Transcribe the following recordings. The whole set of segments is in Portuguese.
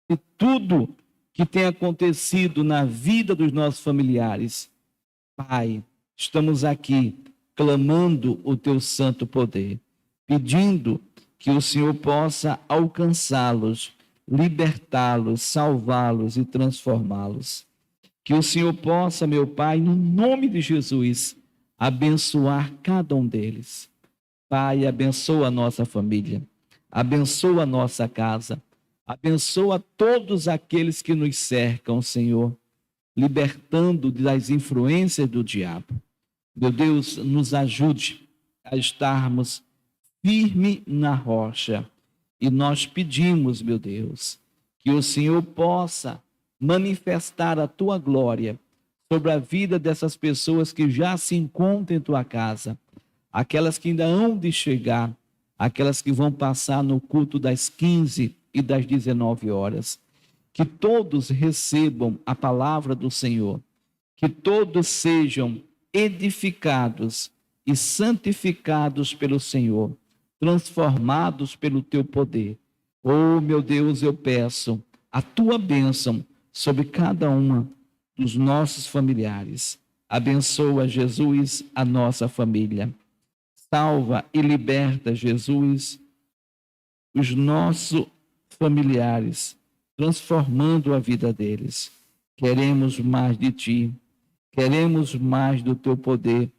de tudo que tem acontecido na vida dos nossos familiares. Pai, estamos aqui clamando o teu santo poder, pedindo que o Senhor possa alcançá-los, libertá-los, salvá-los e transformá-los. Que o Senhor possa, meu Pai, no nome de Jesus, abençoar cada um deles. Pai, abençoa a nossa família, abençoa a nossa casa, abençoa todos aqueles que nos cercam, Senhor, libertando das influências do diabo. Meu Deus, nos ajude a estarmos firme na rocha. E nós pedimos, meu Deus, que o Senhor possa manifestar a tua glória sobre a vida dessas pessoas que já se encontram em tua casa, aquelas que ainda hão de chegar, aquelas que vão passar no culto das 15 e das 19 horas. Que todos recebam a palavra do Senhor, que todos sejam edificados e santificados pelo Senhor, transformados pelo teu poder. Oh, meu Deus, eu peço a tua bênção sobre cada uma dos nossos familiares. Abençoa, Jesus, a nossa família. Salva e liberta, Jesus, os nossos familiares, transformando a vida deles. Queremos mais de ti, queremos mais do teu poder,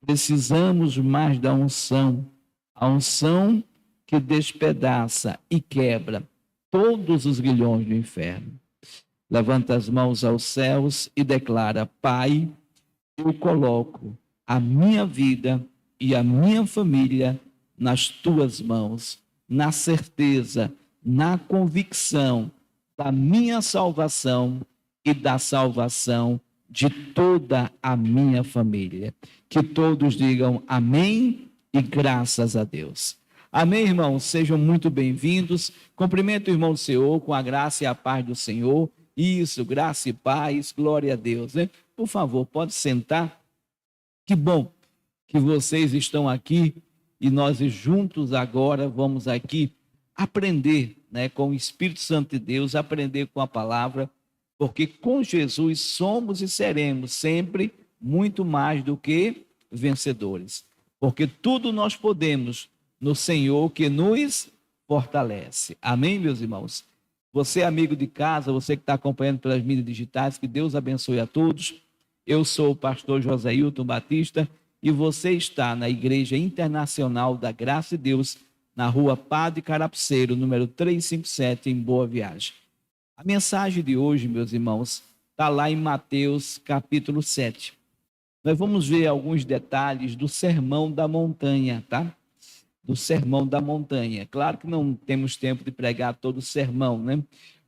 precisamos mais da unção, a unção que despedaça e quebra todos os grilhões do inferno. Levanta as mãos aos céus e declara: Pai, eu coloco a minha vida e a minha família nas tuas mãos, na certeza, na convicção da minha salvação e da salvação de toda a minha família. Que todos digam amém e graças a Deus. Amém, irmãos? Sejam muito bem-vindos. Cumprimento o irmão do Senhor com a graça e a paz do Senhor. Isso, graça e paz, glória a Deus, né? Por favor, pode sentar. Que bom que vocês estão aqui e nós juntos agora vamos aqui aprender, né, com o Espírito Santo de Deus, aprender com a palavra, porque com Jesus somos e seremos sempre muito mais do que vencedores, porque tudo nós podemos no Senhor que nos fortalece. Amém, meus irmãos? Você, amigo de casa, você que está acompanhando pelas mídias digitais, que Deus abençoe a todos. Eu sou o pastor Joséilton Batista e você está na Igreja Internacional da Graça de Deus, na rua Padre Carapceiro, número 357, em Boa Viagem. A mensagem de hoje, meus irmãos, está lá em Mateus capítulo 7. Nós vamos ver alguns detalhes do Sermão da Montanha, tá? Do Sermão da Montanha. Claro que não temos tempo de pregar todo o sermão, né?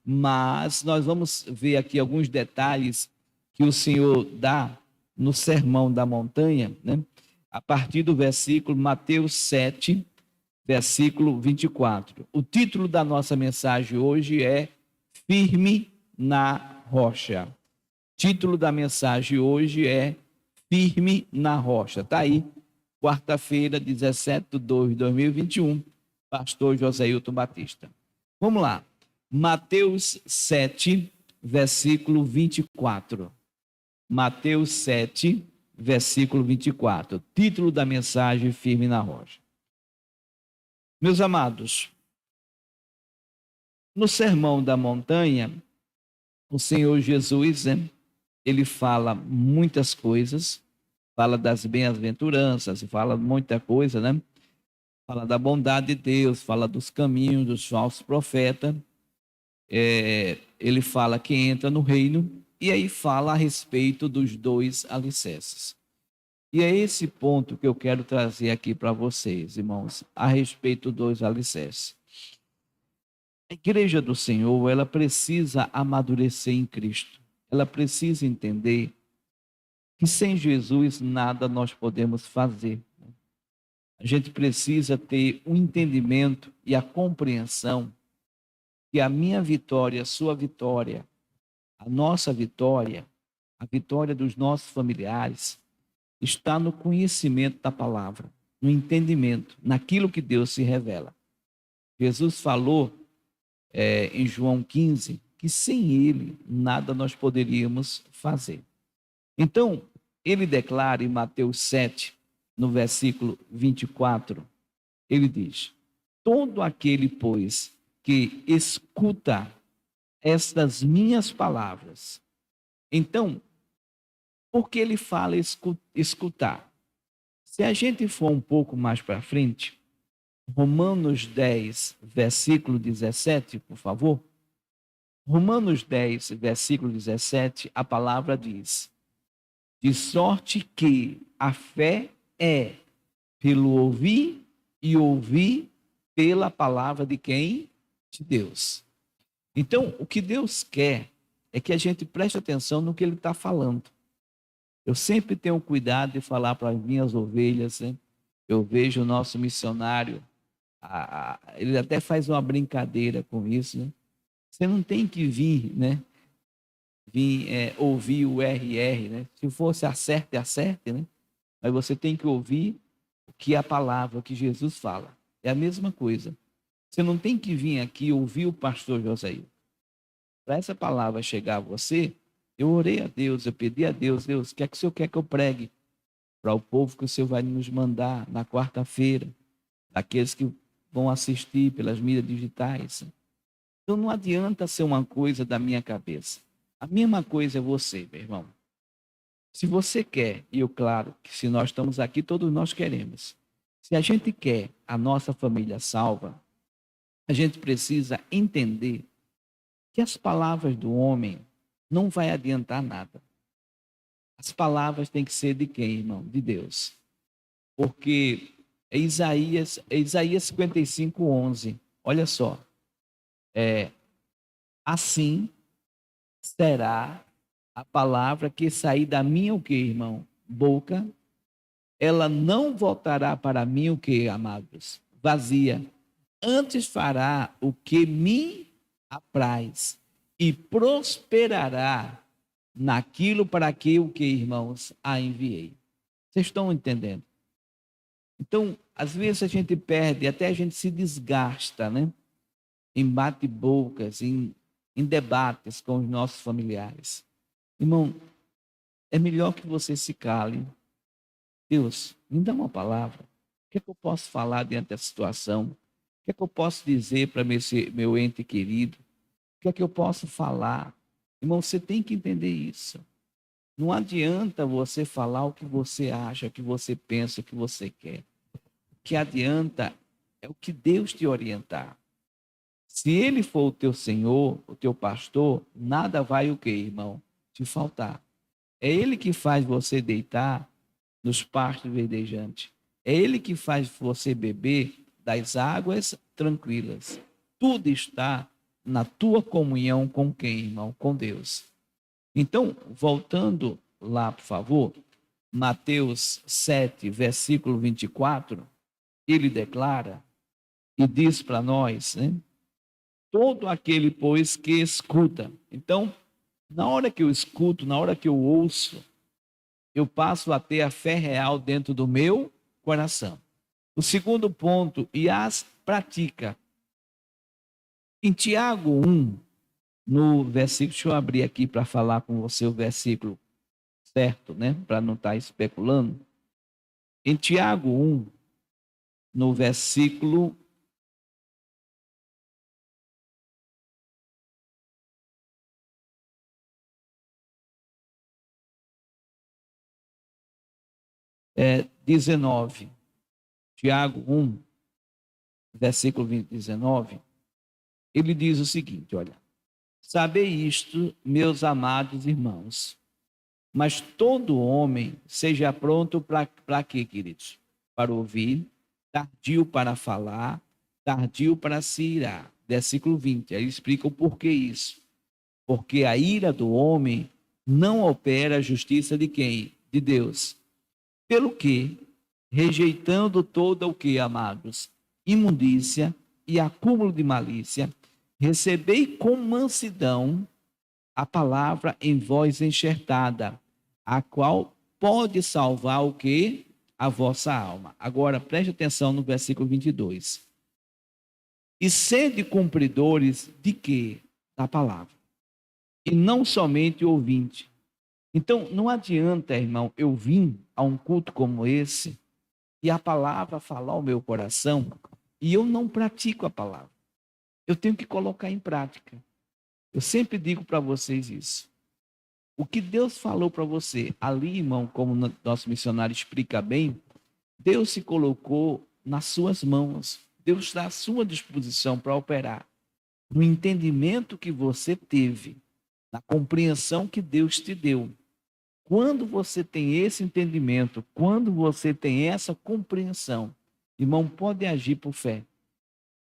Mas nós vamos ver aqui alguns detalhes que o Senhor dá no Sermão da Montanha, né? A partir do versículo Mateus 7, versículo 24. O título da nossa mensagem hoje é Firme na Rocha. O título da mensagem hoje é Firme na Rocha. Está aí, quarta-feira, 17/2/2021, pastor Joséilton Batista. Vamos lá. Mateus 7, versículo 24. Mateus 7, versículo 24. Título da mensagem, Firme na Rocha. Meus amados, no Sermão da Montanha, o Senhor Jesus, né, ele fala muitas coisas, fala das bem-aventuranças, fala muita coisa, né? Fala da bondade de Deus, fala dos caminhos dos falsos profetas. Ele fala que entra no reino e aí fala a respeito dos dois alicerces. E é esse ponto que eu quero trazer aqui para vocês, irmãos, a respeito dos alicerces. A igreja do Senhor, ela precisa amadurecer em Cristo. Ela precisa entender que sem Jesus nada nós podemos fazer. A gente precisa ter um entendimento e a compreensão que a minha vitória, a sua vitória, a nossa vitória, a vitória dos nossos familiares, está no conhecimento da palavra, no entendimento, naquilo que Deus se revela. Jesus falou em João 15 que sem ele nada nós poderíamos fazer. Então, ele declara em Mateus 7, no versículo 24, ele diz: todo aquele, pois, que escuta estas minhas palavras. Então, por que ele fala escutar? Se a gente for um pouco mais para frente, Romanos 10, versículo 17, por favor. Romanos 10, versículo 17, a palavra diz: de sorte que a fé é pelo ouvir e ouvir pela palavra de quem? De Deus. Então, o que Deus quer é que a gente preste atenção no que Ele está falando. Eu sempre tenho cuidado de falar para as minhas ovelhas, né? Eu vejo o nosso missionário, ele até faz uma brincadeira com isso, né? Você não tem que vir, né? Ouvir o RR, né? Se fosse acerte, acerte, né? Mas você tem que ouvir o que a palavra, o que Jesus fala. É a mesma coisa. Você não tem que vir aqui ouvir o pastor Josair. Para essa palavra chegar a você, eu orei a Deus, eu pedi a Deus, Deus, o que é que o Senhor quer que eu pregue para o povo que o Senhor vai nos mandar na quarta-feira, daqueles que vão assistir pelas mídias digitais. Então não adianta ser uma coisa da minha cabeça. A mesma coisa é você, meu irmão. Se você quer, e eu claro que se nós estamos aqui, todos nós queremos. Se a gente quer a nossa família salva, a gente precisa entender que as palavras do homem não vai adiantar nada. As palavras têm que ser de quem, irmão? De Deus. Porque é Isaías 55, 11. Olha só. Assim será a palavra que sair da minha, o que, irmão? Boca. Ela não voltará para mim, o que, amados? Vazia. Antes fará o que me apraz e prosperará naquilo para que, o que, irmãos, a enviei. Vocês estão entendendo? Então, às vezes a gente perde, até a gente se desgasta, né? Em bate-bocas, em debates com os nossos familiares. Irmão, é melhor que você se cale. Deus, me dá uma palavra. O que é que eu posso falar diante da situação? O que é que eu posso dizer para meu ente querido? O que é que eu posso falar? Irmão, você tem que entender isso. Não adianta você falar o que você acha, o que você pensa, o que você quer. O que adianta é o que Deus te orientar. Se Ele for o teu Senhor, o teu pastor, nada vai o quê, irmão? Te faltar. É Ele que faz você deitar nos pastos verdejantes. É Ele que faz você beber das águas tranquilas. Tudo está na tua comunhão com quem, irmão? Com Deus. Então, voltando lá, por favor, Mateus 7, versículo 24, ele declara e diz para nós, né? Todo aquele, pois, que escuta. Então, na hora que eu escuto, na hora que eu ouço, eu passo a ter a fé real dentro do meu coração. O segundo ponto, e as pratica. Em Tiago 1, no versículo, deixa eu abrir aqui para falar com você o versículo certo, né? Para não estar especulando. Em Tiago 1, no versículo 19. Tiago 1, versículo 19, ele diz o seguinte, olha: sabei isto, meus amados irmãos, mas todo homem seja pronto para quê, queridos? Para ouvir, tardio para falar, tardio para se irar. Versículo 20, aí explica o porquê isso. Porque a ira do homem não opera a justiça de quem? De Deus. Pelo que, rejeitando toda o que, amados? Imundícia e acúmulo de malícia, recebei com mansidão a palavra em vós enxertada, a qual pode salvar o que? A vossa alma. Agora, preste atenção no versículo 22. E sede cumpridores de quê? Da palavra. e não somente ouvinte. Então, não adianta, irmão, eu vim a um culto como esse e a palavra falar ao meu coração e eu não pratico a palavra. Eu tenho que colocar em prática. Eu sempre digo para vocês isso. O que Deus falou para você ali, irmão, como nosso missionário explica bem, Deus se colocou nas suas mãos. Deus está à sua disposição para operar. No entendimento que você teve, na compreensão que Deus te deu. Quando você tem esse entendimento, quando você tem essa compreensão, irmão, pode agir por fé,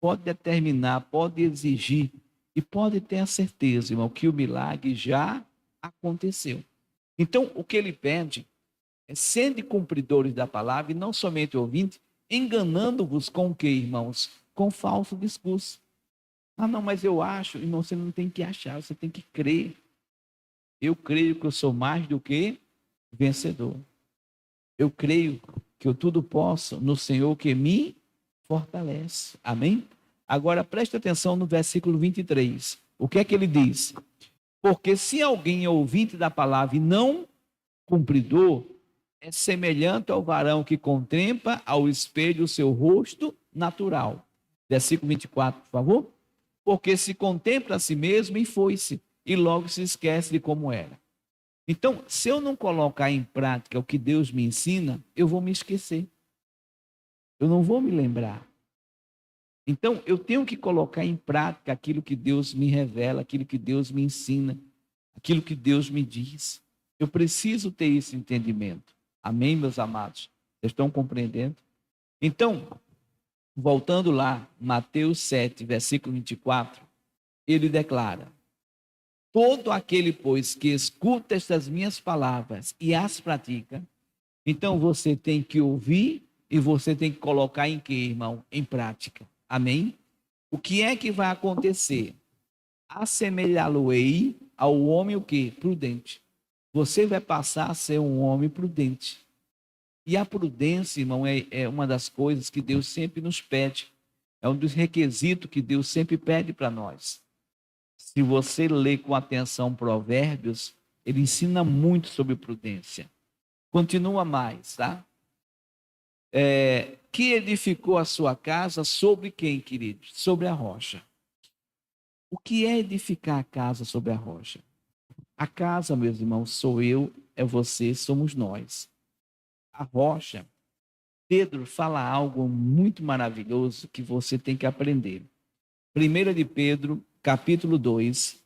pode determinar, pode exigir e pode ter a certeza, irmão, que o milagre já aconteceu. Então, o que ele pede é sede cumpridores da palavra e não somente ouvintes, enganando-vos com o que, irmãos? Com falso discurso. Ah, não, mas eu acho, irmão, você não tem que achar, você tem que crer. Eu creio que eu sou mais do que vencedor. Eu creio que eu tudo posso no Senhor que me fortalece. Amém? Agora preste atenção no versículo 23. O que é que ele diz? Porque se alguém é ouvinte da palavra e não cumpridor, é semelhante ao varão que contempla ao espelho o seu rosto natural. Versículo 24, por favor. Porque se contempla a si mesmo e foi-se, e logo se esquece de como era. Então, se eu não colocar em prática o que Deus me ensina, eu vou me esquecer. Eu não vou me lembrar. Então, eu tenho que colocar em prática aquilo que Deus me revela, aquilo que Deus me ensina, aquilo que Deus me diz. Eu preciso ter esse entendimento. Amém, meus amados? Vocês estão compreendendo? Então, voltando lá, Mateus 7, versículo 24, ele declara: todo aquele, pois, que escuta estas minhas palavras e as pratica, então você tem que ouvir e você tem que colocar em quê, irmão? Em prática. Amém? O que é que vai acontecer? Assemelhá-lo-ei ao homem o quê? Prudente. Você vai passar a ser um homem prudente. E a prudência, irmão, é uma das coisas que Deus sempre nos pede. É um dos requisitos que Deus sempre pede para nós. Se você lê com atenção Provérbios, ele ensina muito sobre prudência. Continua mais, tá? Que edificou a sua casa sobre quem, querido? Sobre a rocha. O que é edificar a casa sobre a rocha? A casa, meus irmãos, sou eu, é você, somos nós. A rocha, Pedro fala algo muito maravilhoso que você tem que aprender. 1 de Pedro, capítulo 2.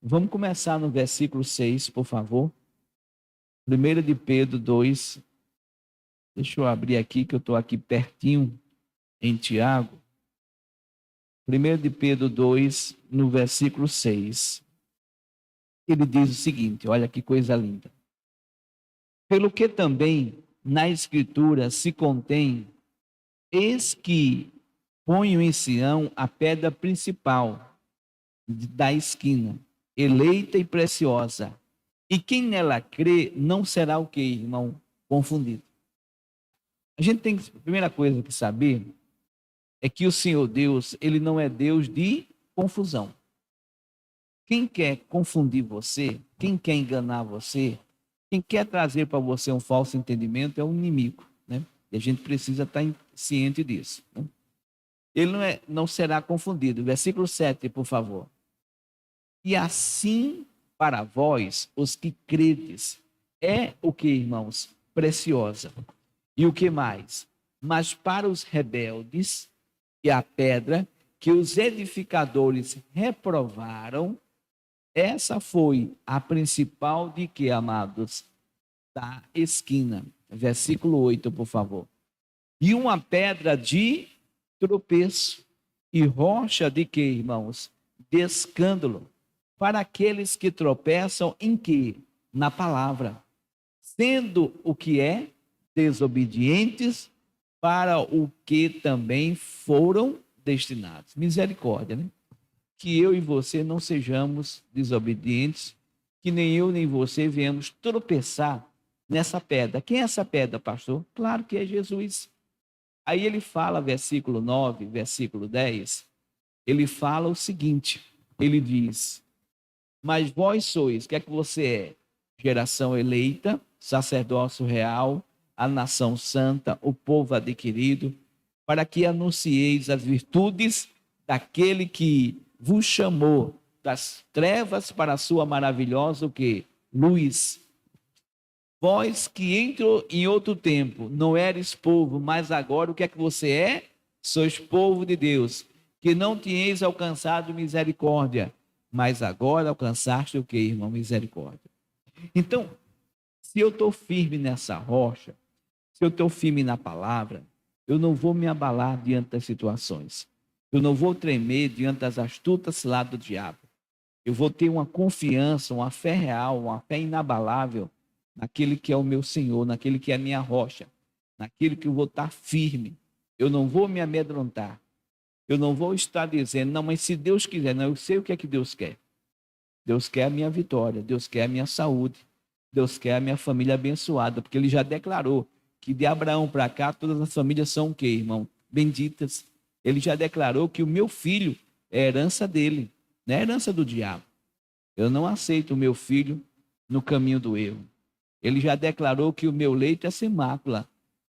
Vamos começar no versículo 6, por favor. 1 de Pedro 2. Deixa eu abrir aqui, que eu estou aqui pertinho, em Tiago. 1 de Pedro 2, no versículo 6. Ele diz o seguinte, olha que coisa linda. Pelo que também na Escritura se contém, eis que ponho em Sião a pedra principal da esquina, eleita e preciosa. E quem nela crê não será o que, irmão? Confundido. A gente tem que, a primeira coisa que saber é que o Senhor Deus, ele não é Deus de confusão. Quem quer confundir você, quem quer enganar você, quem quer trazer para você um falso entendimento é o inimigo, né? E a gente precisa estar ciente disso, né? Ele não será confundido. Versículo 7, por favor. E assim para vós, os que credes, é o que, irmãos? Preciosa. E o que mais? Mas para os rebeldes, e a pedra que os edificadores reprovaram, essa foi a principal de que, amados? Da esquina. Versículo 8, por favor. E uma pedra de tropeço e rocha de que, irmãos? De escândalo. Para aqueles que tropeçam em que? Na palavra. Sendo o que é? Desobedientes para o que também foram destinados. Misericórdia, né? Que eu e você não sejamos desobedientes, que nem eu nem você venhamos tropeçar nessa pedra. Quem é essa pedra, pastor? Claro que é Jesus. Aí ele fala, versículo 9, versículo 10, ele fala o seguinte, ele diz, Mas vós sois, o que é que você é? Geração eleita, sacerdócio real, a nação santa, o povo adquirido, para que anuncieis as virtudes daquele que vos chamou das trevas para a sua maravilhosa o quê? Luz. Vós que entrou em outro tempo, não eres povo, mas agora o que é que você é? Sois povo de Deus, que não tinhais alcançado misericórdia, mas agora alcançaste o que, irmão? Misericórdia. Então, se eu estou firme nessa rocha, se eu estou firme na palavra, eu não vou me abalar diante das situações. Eu não vou tremer diante das astutas ciladas do diabo. Eu vou ter uma confiança, uma fé real, uma fé inabalável naquele que é o meu Senhor, naquele que é a minha rocha, naquele que eu vou estar firme. Eu não vou me amedrontar. Eu não vou estar dizendo, não, mas se Deus quiser, não, eu sei o que é que Deus quer. Deus quer a minha vitória, Deus quer a minha saúde, Deus quer a minha família abençoada, porque Ele já declarou que de Abraão para cá todas as famílias são o quê, irmão? Benditas. Ele já declarou que o meu filho é herança dele, não é herança do diabo. Eu não aceito o meu filho no caminho do erro. Ele já declarou que o meu leito é sem mácula.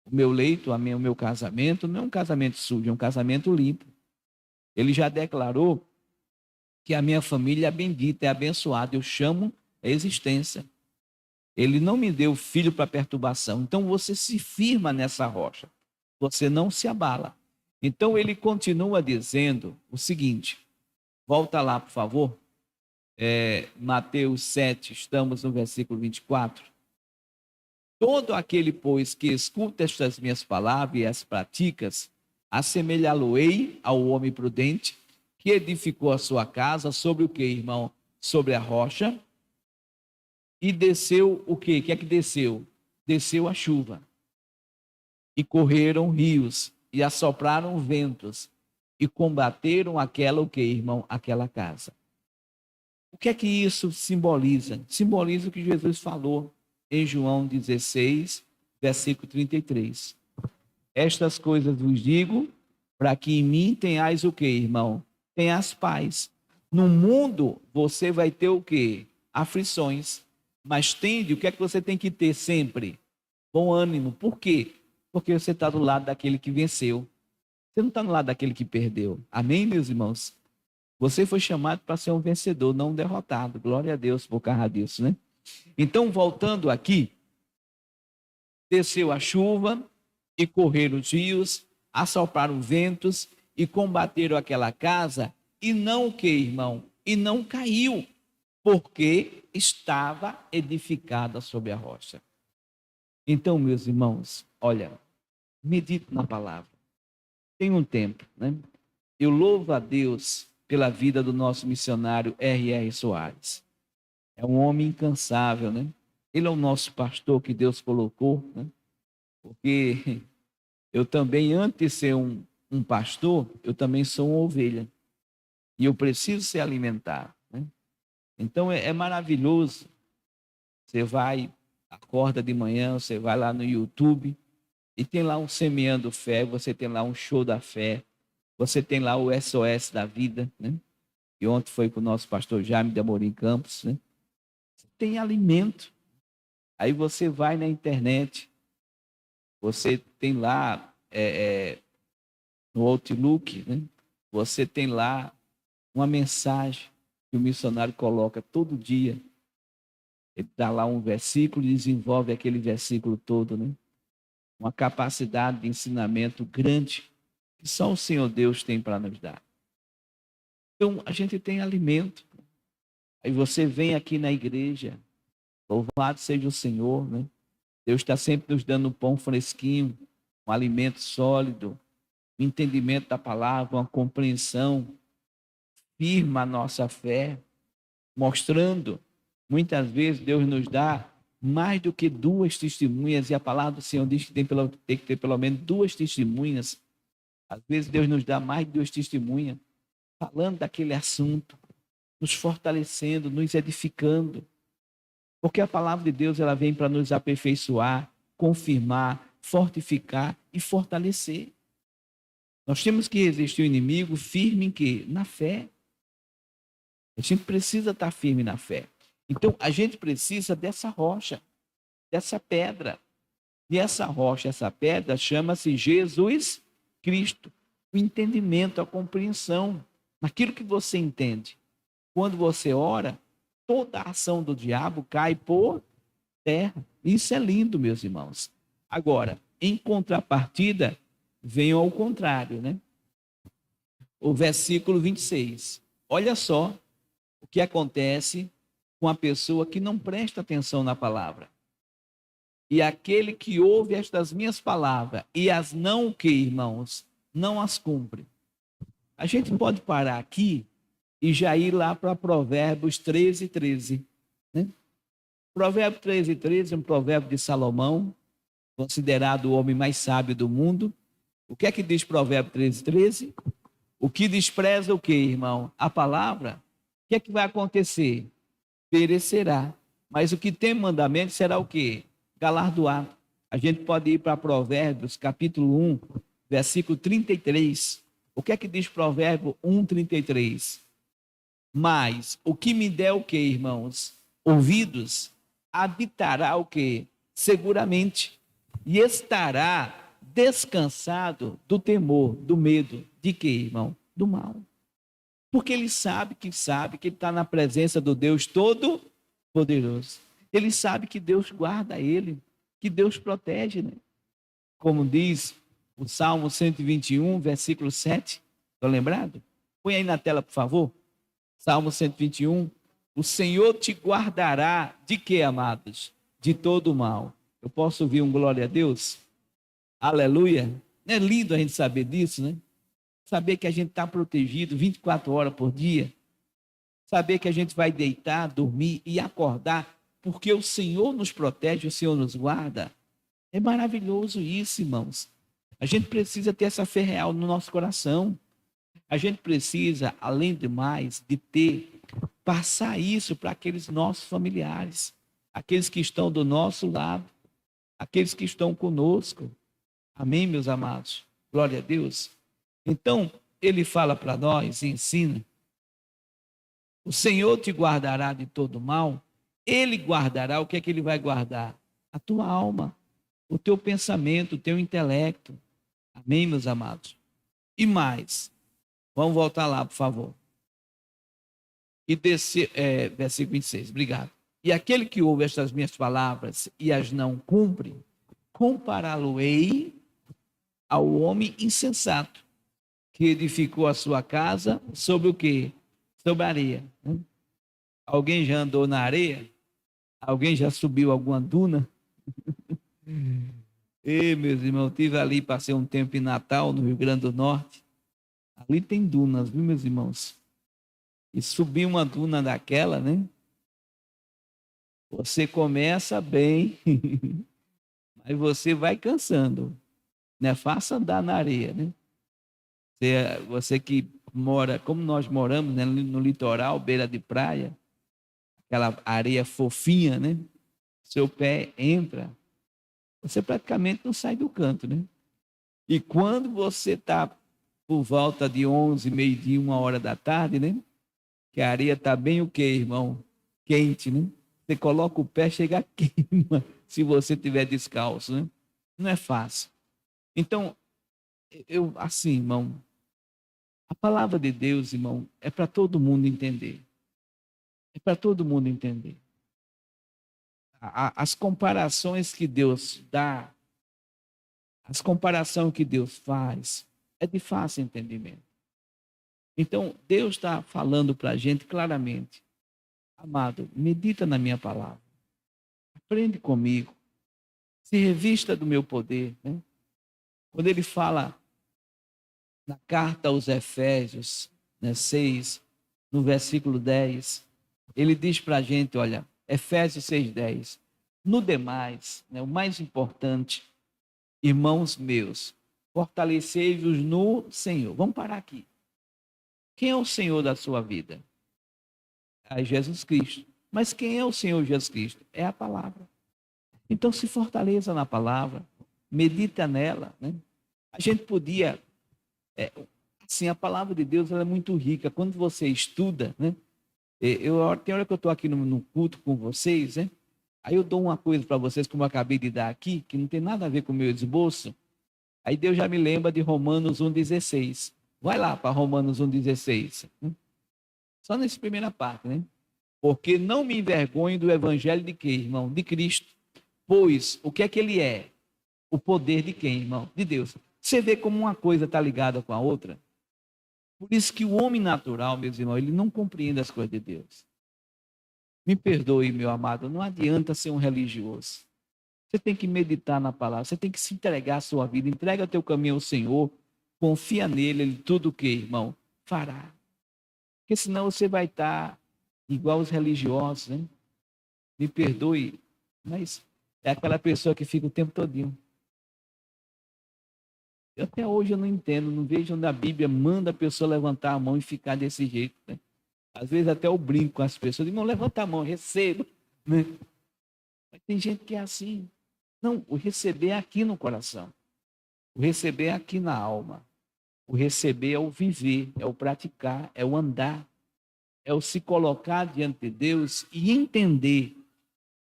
O meu leito, o meu casamento, não é um casamento sujo, é um casamento limpo. Ele já declarou que a minha família é bendita, é abençoada. Eu chamo a existência. Ele não me deu filho para perturbação. Então você se firma nessa rocha. Você não se abala. Então ele continua dizendo o seguinte. Volta lá, por favor. Mateus 7, estamos no versículo 24. Todo aquele, pois, que escuta estas minhas palavras e as praticas, assemelhá-lo-ei ao homem prudente que edificou a sua casa sobre o que, irmão? Sobre a rocha. E desceu o quê? O que é que desceu? Desceu a chuva. E correram rios, e assopraram ventos, e combateram aquela o quê, irmão? Aquela casa. O que é que isso simboliza? Simboliza o que Jesus falou em João 16, versículo 33. Estas coisas vos digo, para que em mim tenhais o quê, irmão? Tenhas paz. No mundo, você vai ter o quê? Aflições. Mas tende, o que é que você tem que ter sempre? Bom ânimo. Por quê? Porque você está do lado daquele que venceu. Você não está do lado daquele que perdeu. Amém, meus irmãos? Você foi chamado para ser um vencedor, não um derrotado. Glória a Deus por causa disso, né? Então, voltando aqui, desceu a chuva e correram os rios, assopraram ventos e combateram aquela casa e não o que, irmão? E não caiu, porque estava edificada sobre a rocha. Então, meus irmãos, olha, medite na palavra. Tem um tempo, né? Eu louvo a Deus pela vida do nosso missionário R.R. Soares. É um homem incansável, né? Ele é o nosso pastor que Deus colocou, né? Porque eu também, antes de ser um pastor, eu também sou uma ovelha. E eu preciso ser alimentado, né? Então é maravilhoso. Você vai, acorda de manhã, você vai lá no YouTube e tem lá um Semeando Fé, você tem lá um Show da Fé, você tem lá o SOS da Vida, né? E ontem foi com o nosso pastor Jaime de Amorim Campos, né? Tem alimento. Aí você vai na internet, você tem lá no Outlook, né? Você tem lá uma mensagem que o missionário coloca todo dia. Ele dá lá um versículo e desenvolve aquele versículo todo, né? Uma capacidade de ensinamento grande que só o Senhor Deus tem para nos dar. Então, a gente tem alimento. Aí você vem aqui na igreja, louvado seja o Senhor, né? Deus está sempre nos dando um pão fresquinho, um alimento sólido, um entendimento da palavra, uma compreensão, firma a nossa fé, mostrando. Muitas vezes Deus nos dá mais do que duas testemunhas, e a palavra do Senhor diz que tem que ter pelo menos duas testemunhas. Às vezes Deus nos dá mais de duas testemunhas, falando daquele assunto, nos fortalecendo, nos edificando. Porque a palavra de Deus ela vem para nos aperfeiçoar, confirmar, fortificar e fortalecer. Nós temos que resistir o inimigo firme em quê? Na fé. A gente precisa estar firme na fé. Então, a gente precisa dessa rocha, dessa pedra. E essa rocha, essa pedra, chama-se Jesus Cristo. O entendimento, a compreensão, naquilo que você entende. Quando você ora, toda a ação do diabo cai por terra. Isso é lindo, meus irmãos. Agora, em contrapartida, vem ao contrário, né? O versículo 26. Olha só o que acontece com a pessoa que não presta atenção na palavra. E aquele que ouve estas minhas palavras e as não o que, irmãos? Não as cumpre. A gente pode parar aqui e já ir lá para Provérbios 13, 13. Né? Provérbio 13, 13 é um provérbio de Salomão, considerado o homem mais sábio do mundo. O que é que diz Provérbio 13, 13? O que despreza o que, irmão? A palavra. O que é que vai acontecer? Perecerá. Mas o que tem mandamento será o quê? Galardoado. A gente pode ir para Provérbios, capítulo 1, versículo 33. O que é que diz Provérbio 1, 33? Mas o que me der o quê, irmãos? Ouvidos, habitará o quê? Seguramente. E estará descansado do temor, do medo. De quê, irmão? Do mal. Porque ele sabe que ele está na presença do Deus Todo-Poderoso. Ele sabe que Deus guarda ele, que Deus protege, né? Como diz o Salmo 121, versículo 7. Estão lembrados? Põe aí na tela, por favor. Salmo 121. O Senhor te guardará de quê, amados? De todo o mal. Eu posso ouvir um glória a Deus? Aleluia. Não é lindo a gente saber disso, né? Saber que a gente está protegido 24 horas por dia. Saber que a gente vai deitar, dormir e acordar, porque o Senhor nos protege, o Senhor nos guarda. É maravilhoso isso, irmãos. A gente precisa ter essa fé real no nosso coração. A gente precisa, além de mais, passar isso para aqueles nossos familiares, aqueles que estão do nosso lado, aqueles que estão conosco. Amém, meus amados? Glória a Deus. Então, ele fala para nós e ensina: o Senhor te guardará de todo mal. Ele guardará, o que é que ele vai guardar? A tua alma, o teu pensamento, o teu intelecto. Amém, meus amados? E mais, vamos voltar lá, por favor. E versículo 26, obrigado. E aquele que ouve estas minhas palavras e as não cumpre, compará-lo-ei ao homem insensato, que edificou a sua casa sobre o quê? Sobre a areia. Alguém já andou na areia? Alguém já subiu alguma duna? Ei, meus irmãos, estive ali, passei um tempo em Natal, no Rio Grande do Norte. Ali tem dunas, viu, meus irmãos? E subir uma duna daquela, né? Você começa bem, mas você vai cansando. Não é fácil andar na areia, né? Você que mora, como nós moramos, né, no litoral, beira de praia, aquela areia fofinha, né? Seu pé entra, você praticamente não sai do canto, né? E quando você está por volta de 11, meio-dia, 1 hora da tarde, né? Que a areia está bem o quê, irmão? Quente, né? Você coloca o pé, chega a queima, se você estiver descalço, né? Não é fácil. Então, assim, irmão, a palavra de Deus, irmão, é para todo mundo entender. É para todo mundo entender. As comparações que Deus dá, as comparações que Deus faz, é de fácil entendimento. Então, Deus está falando para a gente claramente: amado, medita na minha palavra, aprende comigo, se revista do meu poder. Né? Quando ele fala na carta aos Efésios, né, 6, no versículo 10, ele diz para a gente, olha, Efésios 6:10, no demais, né, o mais importante, irmãos meus, fortalecei-vos no Senhor. Vamos parar aqui. Quem é o Senhor da sua vida? É Jesus Cristo. Mas quem é o Senhor Jesus Cristo? É a palavra. Então se fortaleça na palavra, medita nela. Né? A gente podia, assim, a palavra de Deus ela é muito rica. Quando você estuda, né? Tem hora que eu estou aqui no culto com vocês, né? Aí eu dou uma coisa para vocês, como eu acabei de dar aqui, que não tem nada a ver com o meu esboço. Aí Deus já me lembra de Romanos 1,16. Vai lá para Romanos 1,16. Só nessa primeira parte, né? Porque não me envergonho do evangelho de quê, irmão? De Cristo. Pois, o que é que ele é? O poder de quem, irmão? De Deus. Você vê como uma coisa está ligada com a outra? Por isso que o homem natural, meus irmãos, ele não compreende as coisas de Deus. Me perdoe, meu amado, não adianta ser um religioso. Você tem que meditar na palavra, você tem que se entregar à sua vida, entrega o teu caminho ao Senhor, confia nele, ele tudo o que, irmão, fará. Porque senão você vai estar igual os religiosos, né? Me perdoe, mas é aquela pessoa que fica o tempo todinho. Até hoje eu não entendo, não vejo onde a Bíblia manda a pessoa levantar a mão e ficar desse jeito, né? Às vezes até eu brinco com as pessoas, digo, não, levanta a mão, receba, né? Mas tem gente que é assim. Não, o receber é aqui no coração. O receber é aqui na alma. O receber é o viver, é o praticar, é o andar, é o se colocar diante de Deus e entender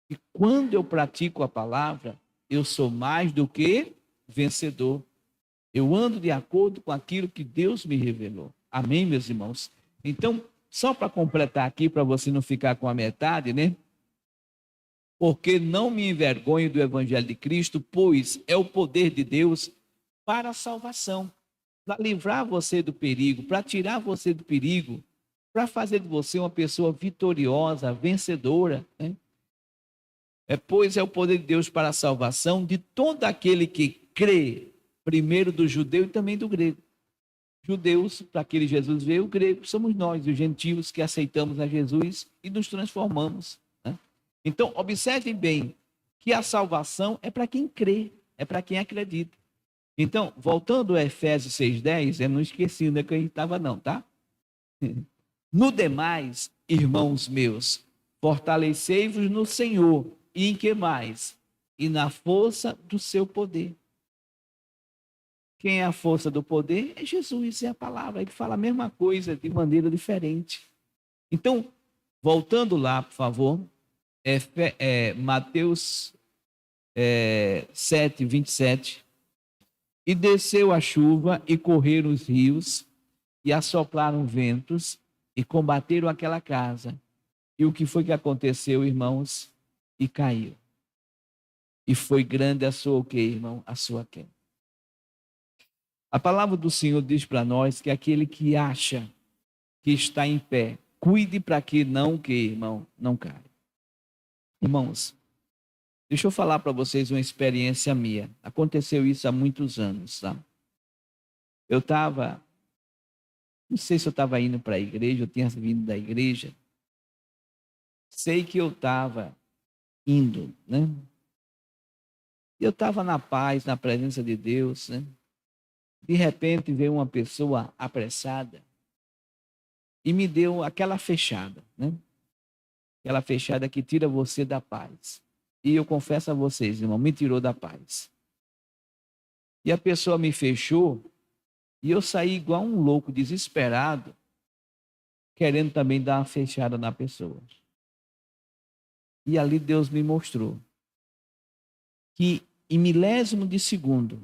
que quando eu pratico a palavra, eu sou mais do que vencedor. Eu ando de acordo com aquilo que Deus me revelou. Amém, meus irmãos? Então, só para completar aqui, para você não ficar com a metade, né? Porque não me envergonho do evangelho de Cristo, pois é o poder de Deus para a salvação, para livrar você do perigo, para tirar você do perigo, para fazer de você uma pessoa vitoriosa, vencedora, né? Pois é o poder de Deus para a salvação de todo aquele que crê, primeiro do judeu e também do grego. Judeus, para aquele Jesus veio, grego somos nós, os gentios que aceitamos a Jesus e nos transformamos, né? Então, observem bem que a salvação é para quem crê, é para quem acredita. Então, voltando a Efésios 6,10, eu não esqueci onde é que a gente estava não, tá? No demais, irmãos meus, fortalecei-vos no Senhor, e em que mais? E na força do seu poder. Quem é a força do poder? É Jesus, é a palavra. Ele fala a mesma coisa de maneira diferente. Então, voltando lá, por favor, Mateus 7, 27. E desceu a chuva, e correram os rios, e assopraram ventos, e combateram aquela casa. E o que foi que aconteceu, irmãos? E caiu. E foi grande a sua o quê, irmão? A sua queda. A palavra do Senhor diz para nós que aquele que acha que está em pé, cuide para que não, que, irmão, não caia. Irmãos, deixa eu falar para vocês uma experiência minha. Aconteceu isso há muitos anos, tá? Eu estava, não sei se eu estava indo para a igreja, eu tinha vindo da igreja. Sei que eu estava indo, né? Eu estava na paz, na presença de Deus, né? De repente veio uma pessoa apressada e me deu aquela fechada, né? Aquela fechada que tira você da paz. E eu confesso a vocês, irmão, me tirou da paz. E a pessoa me fechou e eu saí igual um louco, desesperado, querendo também dar uma fechada na pessoa. E ali Deus me mostrou que em milésimo de segundo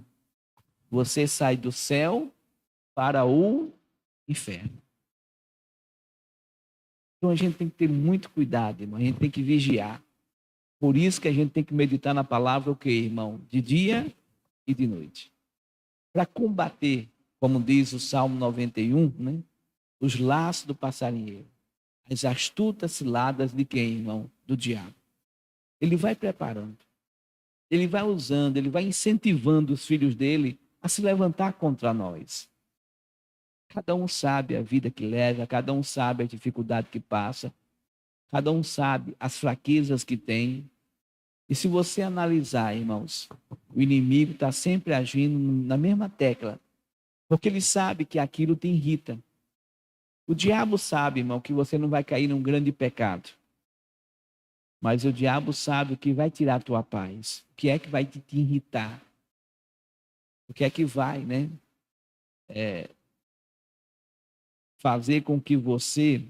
você sai do céu para o inferno. Então a gente tem que ter muito cuidado, irmão. A gente tem que vigiar. Por isso que a gente tem que meditar na palavra o quê, irmão? De dia e de noite. Para combater, como diz o Salmo 91, né? Os laços do passarinheiro. As astutas ciladas de quem, irmão? Do diabo. Ele vai preparando. Ele vai usando, ele vai incentivando os filhos dele a se levantar contra nós. Cada um sabe a vida que leva, cada um sabe a dificuldade que passa, cada um sabe as fraquezas que tem. E se você analisar, irmãos, o inimigo está sempre agindo na mesma tecla, porque ele sabe que aquilo te irrita. O diabo sabe, irmão, que você não vai cair num grande pecado. Mas o diabo sabe o que vai tirar a tua paz, o que é que vai te irritar, o que é que vai, né? Fazer com que você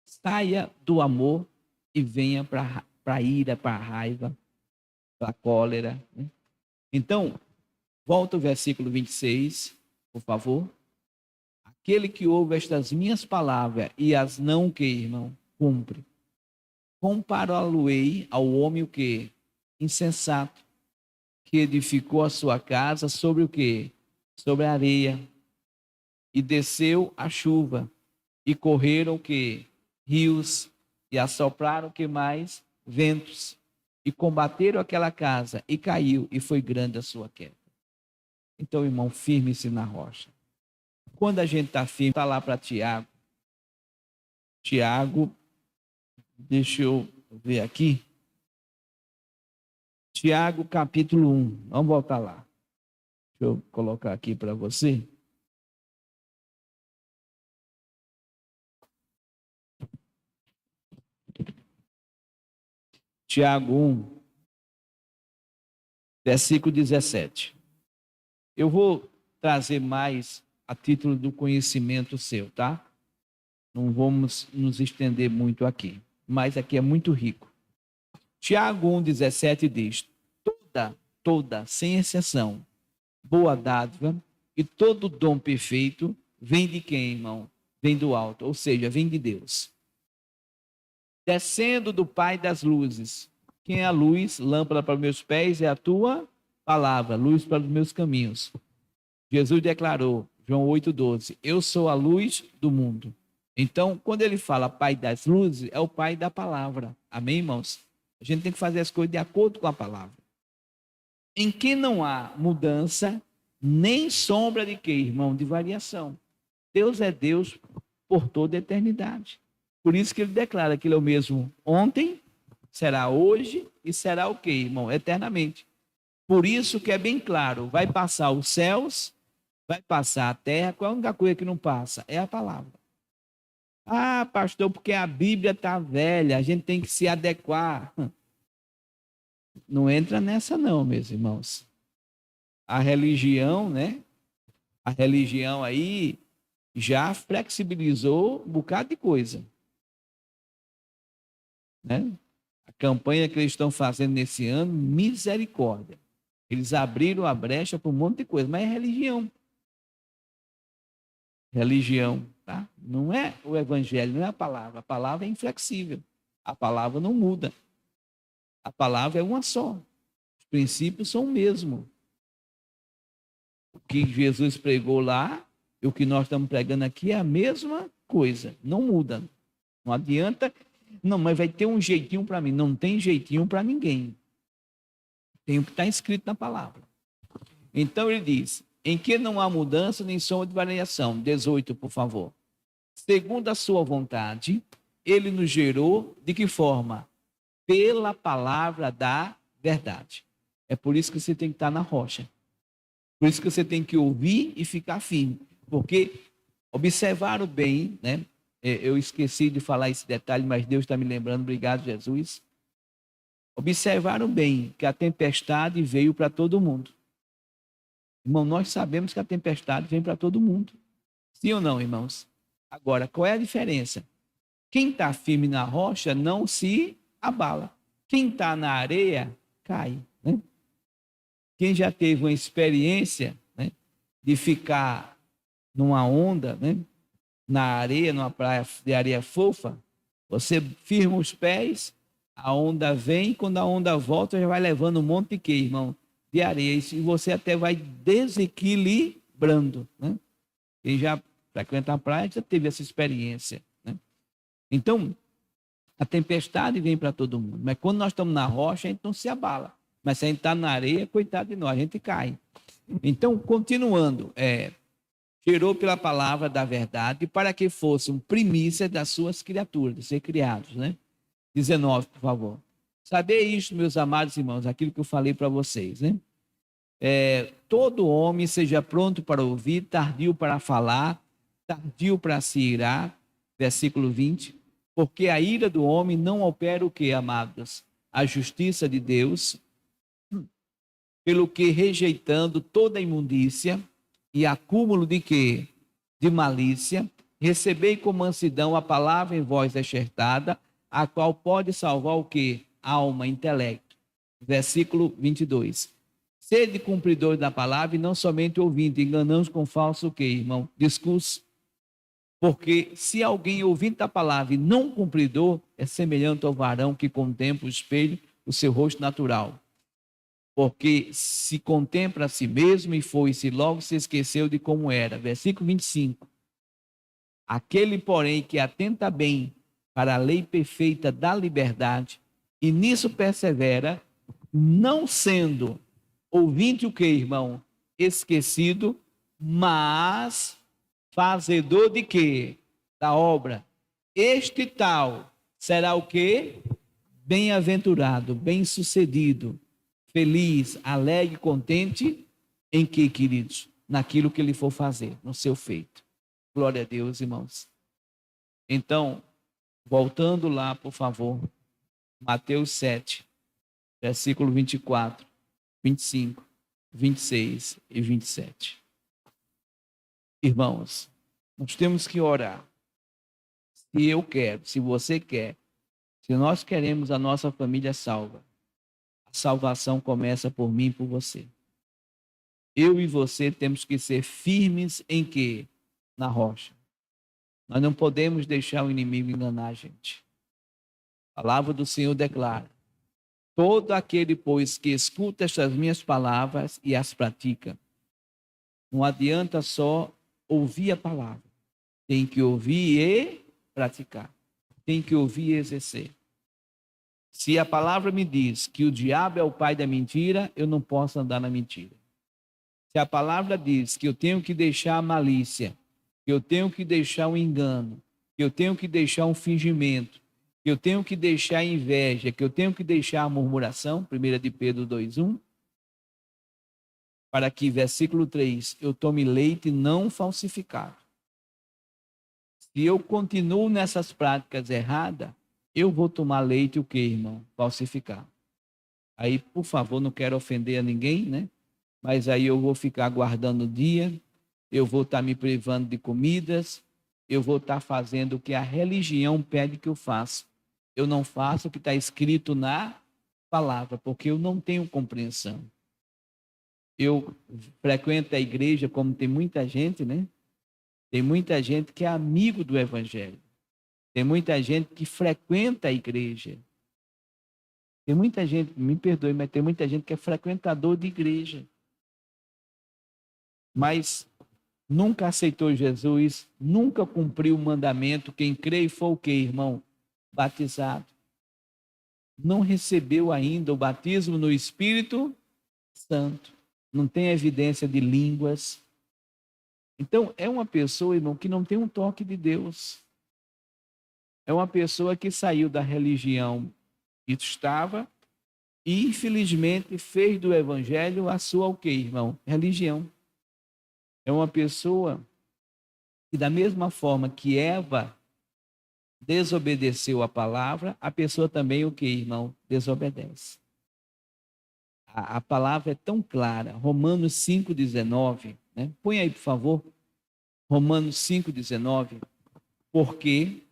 Saia do amor e venha para a ira, para a raiva, para a cólera. Né? Então, volta o versículo 26, por favor. Aquele que ouve estas minhas palavras e as não que, irmão, cumpre. Compará-lo-ei ao homem o quê? Insensato, que edificou a sua casa sobre o quê? Sobre a areia. E desceu a chuva, e correram o quê? Rios, e assopraram o que mais? Ventos, e combateram aquela casa, e caiu, e foi grande a sua queda. Então, irmão, firme-se na rocha. Quando a gente está firme, está lá para Tiago. Tiago, deixa eu ver aqui. Tiago, capítulo 1. Vamos voltar lá. Deixa eu colocar aqui para você. Tiago 1, versículo 17. Eu vou trazer mais a título do conhecimento seu, tá? Não vamos nos estender muito aqui, mas aqui é muito rico. Tiago 1,17 diz: toda, sem exceção, boa dádiva e todo dom perfeito vem de quem, irmão? Vem do alto, ou seja, vem de Deus. Descendo do Pai das luzes. Quem é a luz? Lâmpada para os meus pés é a tua palavra, luz para os meus caminhos. Jesus declarou, João 8,12, eu sou a luz do mundo. Então, quando ele fala Pai das luzes, é o Pai da palavra. Amém, irmãos? A gente tem que fazer as coisas de acordo com a palavra. Em que não há mudança, nem sombra de quê, irmão? De variação. Deus é Deus por toda a eternidade. Por isso que ele declara que ele é o mesmo ontem, será hoje e será o quê, irmão? Eternamente. Por isso que é bem claro, vai passar os céus, vai passar a terra, qual é a única coisa que não passa? É a palavra. Ah, pastor, porque a Bíblia está velha, a gente tem que se adequar. Não entra nessa não, meus irmãos. A religião, né? A religião aí já flexibilizou um bocado de coisa. Né? A campanha que eles estão fazendo nesse ano, misericórdia. Eles abriram a brecha para um monte de coisa, mas é religião. Religião, tá? Não é o evangelho, não é a palavra. A palavra é inflexível. A palavra não muda. A palavra é uma só. Os princípios são o mesmo. O que Jesus pregou lá e o que nós estamos pregando aqui é a mesma coisa. Não muda. Não adianta. Não, mas vai ter um jeitinho para mim. Não tem jeitinho para ninguém. Tem o que está escrito na palavra. Então ele diz, em que não há mudança nem sombra de variação. 18, por favor. Segundo a sua vontade, ele nos gerou de que forma? Pela palavra da verdade. É por isso que você tem que estar na rocha. Por isso que você tem que ouvir e ficar firme. Porque observaram bem, né? Eu esqueci de falar esse detalhe, mas Deus está me lembrando. Obrigado, Jesus. Observaram bem que a tempestade veio para todo mundo. Irmão, nós sabemos que a tempestade vem para todo mundo. Sim ou não, irmãos? Agora, qual é a diferença? Quem está firme na rocha não se abala. Quem está na areia, cai. Né? Quem já teve uma experiência, né, de ficar numa onda, né, na areia, numa praia de areia fofa, você firma os pés, a onda vem, quando a onda volta, já vai levando um monte de quê, irmão? De areia, e você até vai desequilibrando. Né? Quem já frequenta a praia já teve essa experiência. Né? Então, a tempestade vem para todo mundo, mas quando nós estamos na rocha, a gente não se abala. Mas se a gente está na areia, coitado de nós, a gente cai. Então, continuando, gerou pela palavra da verdade para que fossem primícias das suas criaturas, de ser criados, né? 19, por favor. Saber isto, meus amados irmãos, aquilo que eu falei para vocês, né? Todo homem seja pronto para ouvir, tardio para falar, tardio para se irar, versículo 20, porque a ira do homem não opera o que, amados? A justiça de Deus, pelo que rejeitando toda imundícia e acúmulo de quê? De malícia, Recebei com mansidão a palavra em vós enxertada, a qual pode salvar o quê? Alma, intelecto. Versículo 22. Sede cumpridores da palavra e não somente ouvindo, enganando com falso o quê, irmão? Discurso. Porque se alguém ouvinte da palavra e não cumpridor, é semelhante ao varão que contempla o espelho, o seu rosto natural. Porque se contempla a si mesmo e foi-se, logo se esqueceu de como era. Versículo 25. Aquele, porém, que atenta bem para a lei perfeita da liberdade, e nisso persevera, não sendo ouvinte o que, irmão? Esquecido, mas fazedor de quê? Da obra. Este tal será o quê? Bem-aventurado, bem-sucedido, feliz, alegre, contente, em que, queridos? Naquilo que ele for fazer, no seu feito. Glória a Deus, irmãos. Então, voltando lá, por favor, Mateus 7, versículo 24, 25, 26 e 27. Irmãos, nós temos que orar. Se eu quero, se você quer, se nós queremos a nossa família salva, a salvação começa por mim e por você. Eu e você temos que ser firmes em quê? Na rocha. Nós não podemos deixar o inimigo enganar a gente. A palavra do Senhor declara: todo aquele, pois, que escuta estas minhas palavras e as pratica. Não adianta só ouvir a palavra. Tem que ouvir e praticar. Tem que ouvir e exercer. Se a palavra me diz que o diabo é o pai da mentira, eu não posso andar na mentira. Se a palavra diz que eu tenho que deixar a malícia, que eu tenho que deixar o engano, que eu tenho que deixar um fingimento, que eu tenho que deixar a inveja, que eu tenho que deixar a murmuração, 1 de Pedro 2:1, para que, versículo 3, eu tome leite não falsificado. Se eu continuo nessas práticas erradas, eu vou tomar leite o quê, irmão? Falsificado. Aí, por favor, não quero ofender a ninguém, né? Mas aí eu vou ficar aguardando o dia, eu vou estar me privando de comidas, eu vou estar fazendo o que a religião pede que eu faça. Eu não faço o que está escrito na palavra, porque eu não tenho compreensão. Eu frequento a igreja, como tem muita gente, né? Tem muita gente que é amigo do evangelho. Tem muita gente que frequenta a igreja. Tem muita gente, me perdoe, mas tem muita gente que é frequentador de igreja. Mas nunca aceitou Jesus, nunca cumpriu o mandamento. Quem crê e for o quê, irmão? Batizado. Não recebeu ainda o batismo no Espírito Santo. Não tem evidência de línguas. Então, é uma pessoa, irmão, que não tem um toque de Deus. É uma pessoa que saiu da religião que estava e, infelizmente, fez do evangelho a sua o quê, irmão? Religião. É uma pessoa que, da mesma forma que Eva desobedeceu a palavra, a pessoa também o que, irmão? Desobedece. A palavra é tão clara. Romanos 5,19, né? Põe aí, por favor. Romanos 5,19. Porque,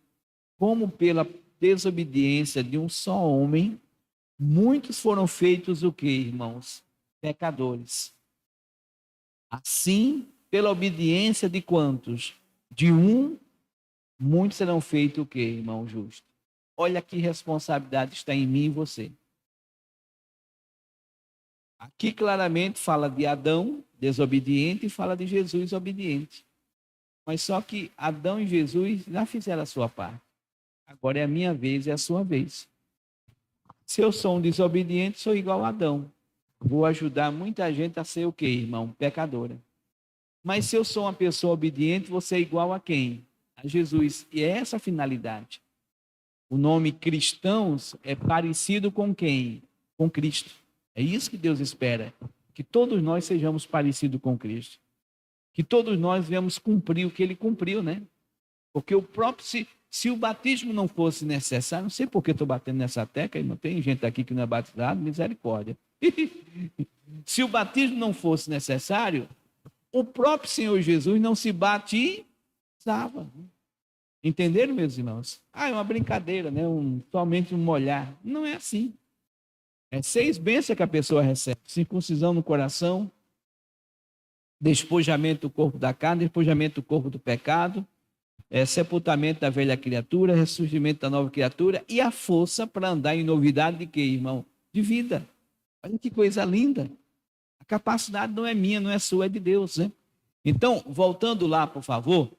como pela desobediência de um só homem, muitos foram feitos o que, irmãos? Pecadores. Assim, pela obediência de quantos? De um, muitos serão feitos o que, irmão justo? Olha que responsabilidade está em mim e você. Aqui claramente fala de Adão, desobediente, e fala de Jesus, obediente. Mas só que Adão e Jesus já fizeram a sua parte. Agora é a minha vez, é a sua vez. Se eu sou um desobediente, sou igual a Adão. Vou ajudar muita gente a ser o quê, irmão? Pecadora. Mas se eu sou uma pessoa obediente, você é igual a quem? A Jesus. E é essa a finalidade. O nome cristãos é parecido com quem? Com Cristo. É isso que Deus espera. Que todos nós sejamos parecidos com Cristo. Que todos nós venhamos cumprir o que ele cumpriu, né? Porque o próprio, se o batismo não fosse necessário, não sei por que estou batendo nessa tecla, não tem gente aqui que não é batizado, misericórdia. Se o batismo não fosse necessário, o próprio Senhor Jesus não se batizava. Entenderam, meus irmãos? É uma brincadeira, né? Somente um molhar. Não é assim. É 6 bênçãos que a pessoa recebe: circuncisão no coração, despojamento do corpo da carne, despojamento do corpo do pecado, sepultamento da velha criatura, ressurgimento da nova criatura e a força para andar em novidade de quê, irmão? De vida. Olha que coisa linda. A capacidade não é minha, não é sua, é de Deus, né? Então, voltando lá, por favor,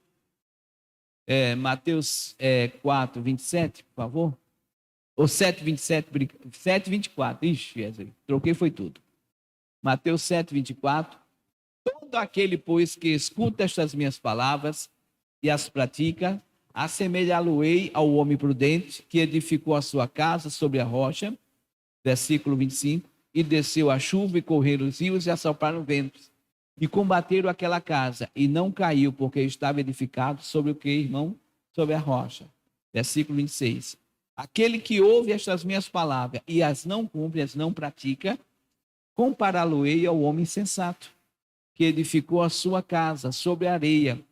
Mateus 4, 27, por favor. Ou 7, 27, 7, 24. Ixi, Jesus, troquei foi tudo. Mateus 7, 24. Todo aquele, pois, que escuta estas minhas palavras e as pratica, assemelhá-lo-ei ao homem prudente que edificou a sua casa sobre a rocha, versículo 25, e desceu a chuva e correram os rios e assopraram ventos, e combateram aquela casa, e não caiu, porque estava edificado sobre o que, irmão? Sobre a rocha. Versículo 26. Aquele que ouve estas minhas palavras e as não cumpre, as não pratica, compará-lo-ei ao homem insensato, que edificou a sua casa sobre a areia,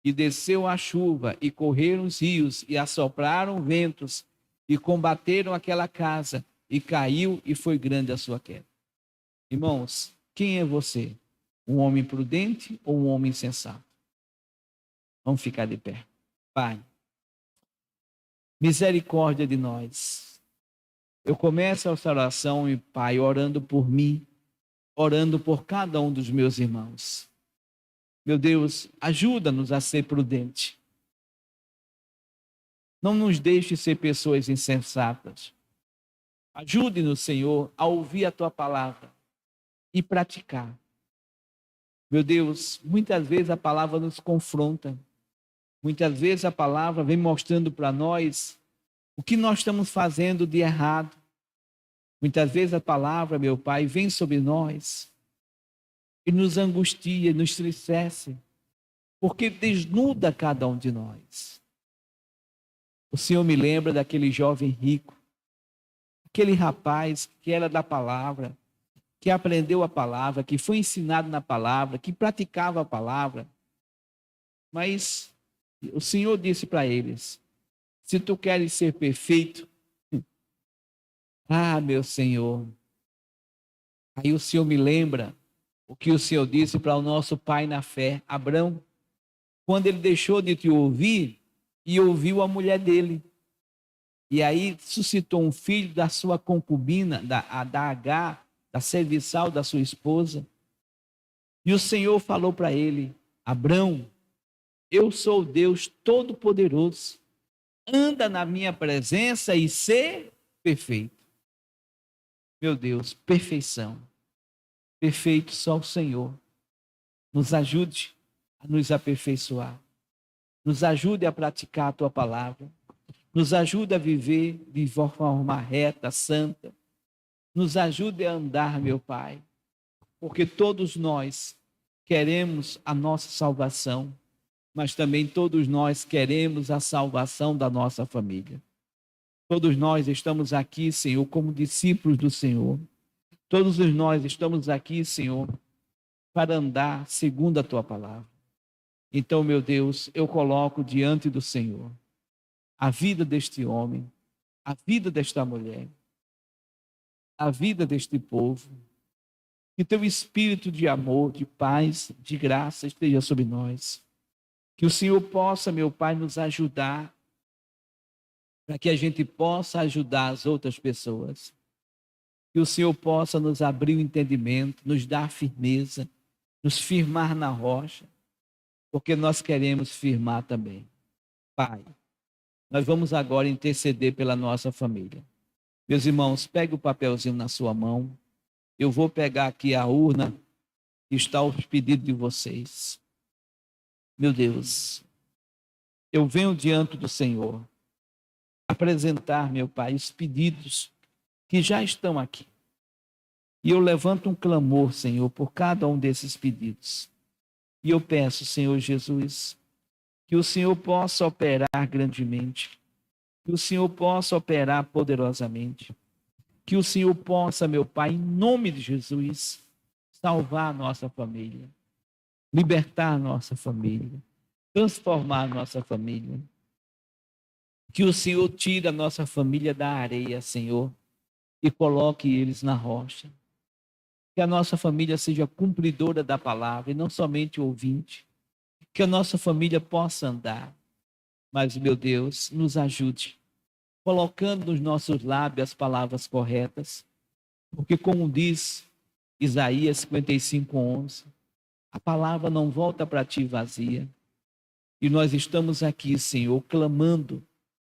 e desceu a chuva, e correram os rios, e assopraram ventos, e combateram aquela casa, e caiu, e foi grande a sua queda. Irmãos, quem é você? Um homem prudente ou um homem insensato? Vamos ficar de pé. Pai, misericórdia de nós. Eu começo essa oração, Pai, orando por mim, orando por cada um dos meus irmãos. Meu Deus, ajuda-nos a ser prudente. Não nos deixe ser pessoas insensatas. Ajude-nos, Senhor, a ouvir a Tua palavra e praticar. Meu Deus, muitas vezes a palavra nos confronta. Muitas vezes a palavra vem mostrando para nós o que nós estamos fazendo de errado. Muitas vezes a palavra, meu Pai, vem sobre nós e nos angustia, nos entristece, porque desnuda cada um de nós. O Senhor me lembra daquele jovem rico, aquele rapaz que era da palavra, que aprendeu a palavra, que foi ensinado na palavra, que praticava a palavra. Mas o Senhor disse para eles: se tu queres ser perfeito, meu Senhor. Aí o Senhor me lembra o que o Senhor disse para o nosso pai na fé, Abrão, quando ele deixou de te ouvir e ouviu a mulher dele. E aí suscitou um filho da sua concubina, da Agar, da serviçal da sua esposa. E o Senhor falou para ele: Abrão, eu sou o Deus Todo-Poderoso. Anda na minha presença e ser perfeito. Meu Deus, perfeição. Perfeito só o Senhor. Nos ajude a nos aperfeiçoar. Nos ajude a praticar a Tua palavra. Nos ajude a viver de forma reta, santa. Nos ajude a andar, meu Pai. Porque todos nós queremos a nossa salvação, mas também todos nós queremos a salvação da nossa família. Todos nós estamos aqui, Senhor, como discípulos do Senhor. Todos nós estamos aqui, Senhor, para andar segundo a Tua palavra. Então, meu Deus, eu coloco diante do Senhor a vida deste homem, a vida desta mulher, a vida deste povo. Que Teu espírito de amor, de paz, de graça esteja sobre nós. Que o Senhor possa, meu Pai, nos ajudar para que a gente possa ajudar as outras pessoas. Que o Senhor possa nos abrir o entendimento, nos dar firmeza, nos firmar na rocha, porque nós queremos firmar também. Pai, nós vamos agora interceder pela nossa família. Meus irmãos, pegue o papelzinho na sua mão. Eu vou pegar aqui a urna que está aos pedidos de vocês. Meu Deus, eu venho diante do Senhor apresentar, meu Pai, os pedidos que já estão aqui. E eu levanto um clamor, Senhor, por cada um desses pedidos. E eu peço, Senhor Jesus, que o Senhor possa operar grandemente, que o Senhor possa operar poderosamente, que o Senhor possa, meu Pai, em nome de Jesus, salvar a nossa família, libertar a nossa família, transformar a nossa família. Que o Senhor tire a nossa família da areia, Senhor, e coloque eles na rocha. Que a nossa família seja cumpridora da palavra e não somente ouvinte. Que a nossa família possa andar. Mas, meu Deus, nos ajude, colocando nos nossos lábios as palavras corretas. Porque, como diz Isaías 55:11, a palavra não volta para ti vazia. E nós estamos aqui, Senhor, clamando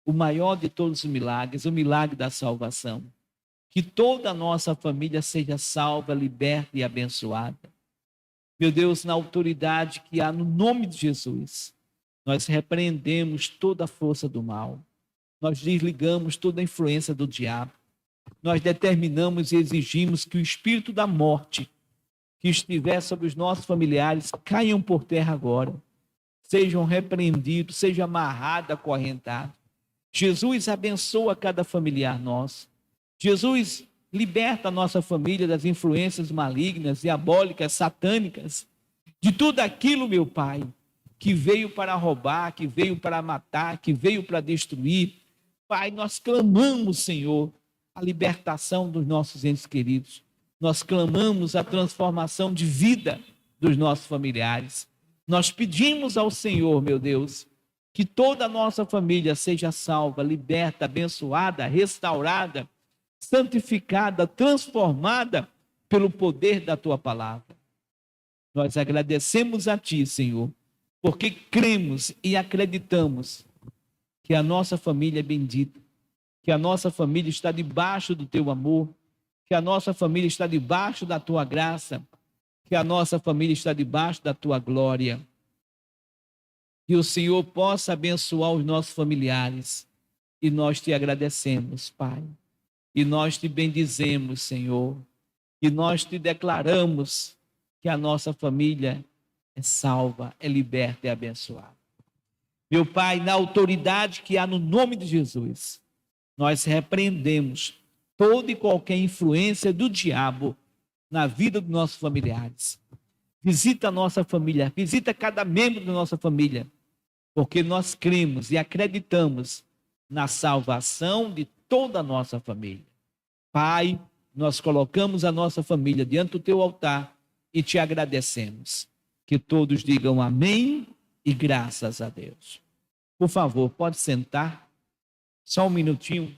o maior de todos os milagres, o milagre da salvação. Que toda a nossa família seja salva, liberta e abençoada. Meu Deus, na autoridade que há no nome de Jesus, nós repreendemos toda a força do mal. Nós desligamos toda a influência do diabo. Nós determinamos e exigimos que o espírito da morte que estiver sobre os nossos familiares caiam por terra agora. Sejam repreendidos, sejam amarrados, acorrentados. Jesus abençoa cada familiar nosso. Jesus liberta a nossa família das influências malignas, diabólicas, satânicas, de tudo aquilo, meu Pai, que veio para roubar, que veio para matar, que veio para destruir. Pai, nós clamamos, Senhor, a libertação dos nossos entes queridos. Nós clamamos a transformação de vida dos nossos familiares. Nós pedimos ao Senhor, meu Deus, que toda a nossa família seja salva, liberta, abençoada, restaurada, santificada, transformada pelo poder da Tua palavra. Nós agradecemos a Ti, Senhor, porque cremos e acreditamos que a nossa família é bendita, que a nossa família está debaixo do Teu amor, que a nossa família está debaixo da Tua graça, que a nossa família está debaixo da Tua glória. Que o Senhor possa abençoar os nossos familiares. E nós Te agradecemos, Pai. E nós Te bendizemos, Senhor. E nós Te declaramos que a nossa família é salva, é liberta e abençoada. Meu Pai, na autoridade que há no nome de Jesus, nós repreendemos toda e qualquer influência do diabo na vida dos nossos familiares. Visita a nossa família, visita cada membro da nossa família, porque nós cremos e acreditamos na salvação de toda a nossa família. Pai, nós colocamos a nossa família diante do Teu altar e Te agradecemos. Que todos digam amém e graças a Deus. Por favor, pode sentar, só um minutinho.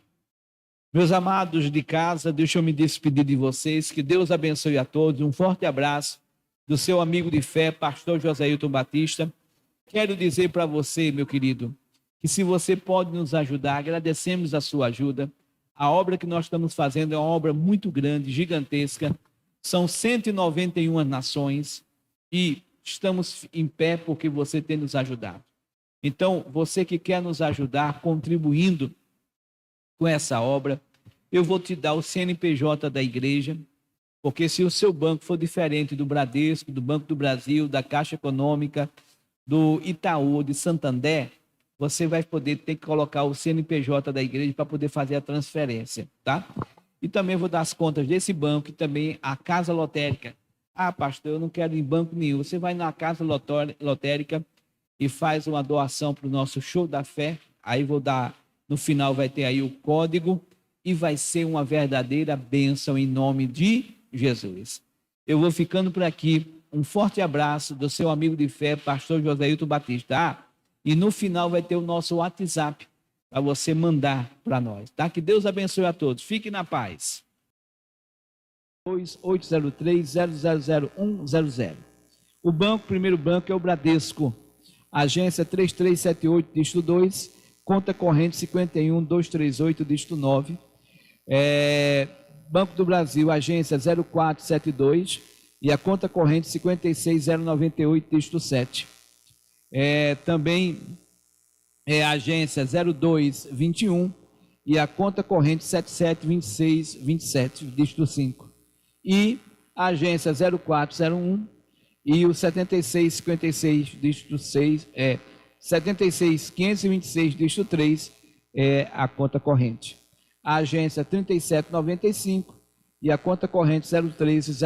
Meus amados de casa, deixa eu me despedir de vocês, que Deus abençoe a todos, um forte abraço do seu amigo de fé, pastor Joséilton Batista. Quero dizer para você, meu querido, que se você pode nos ajudar, agradecemos a sua ajuda. A obra que nós estamos fazendo é uma obra muito grande, gigantesca. São 191 nações e estamos em pé porque você tem nos ajudado. Então, você que quer nos ajudar contribuindo com essa obra, eu vou te dar o CNPJ da igreja, porque se o seu banco for diferente do Bradesco, do Banco do Brasil, da Caixa Econômica, do Itaú, de Santander, você vai poder ter que colocar o CNPJ da igreja para poder fazer a transferência, tá? E também vou dar as contas desse banco e também a Casa Lotérica. Ah, pastor, eu não quero ir em banco nenhum. Você vai na Casa Lotérica e faz uma doação para o nosso Show da Fé. Aí vou dar, no final vai ter aí o código e vai ser uma verdadeira bênção em nome de Jesus. Eu vou ficando por aqui. Um forte abraço do seu amigo de fé, pastor Joséilton Batista. E no final vai ter o nosso WhatsApp para você mandar para nós, tá? Que Deus abençoe a todos. Fique na paz. 803-000-100. O banco, primeiro banco é o Bradesco. Agência 3378, dígito 2. Conta corrente 51238, dígito 9. Banco do Brasil, agência 0472. E a conta corrente 56098, dígito 7. Também é a agência 0221 e a conta corrente 772627, dígito 5. E a agência 0401 e o 7656, dígito 6, 76526, dígito 3, é a conta corrente. A agência 3795 e a conta corrente 013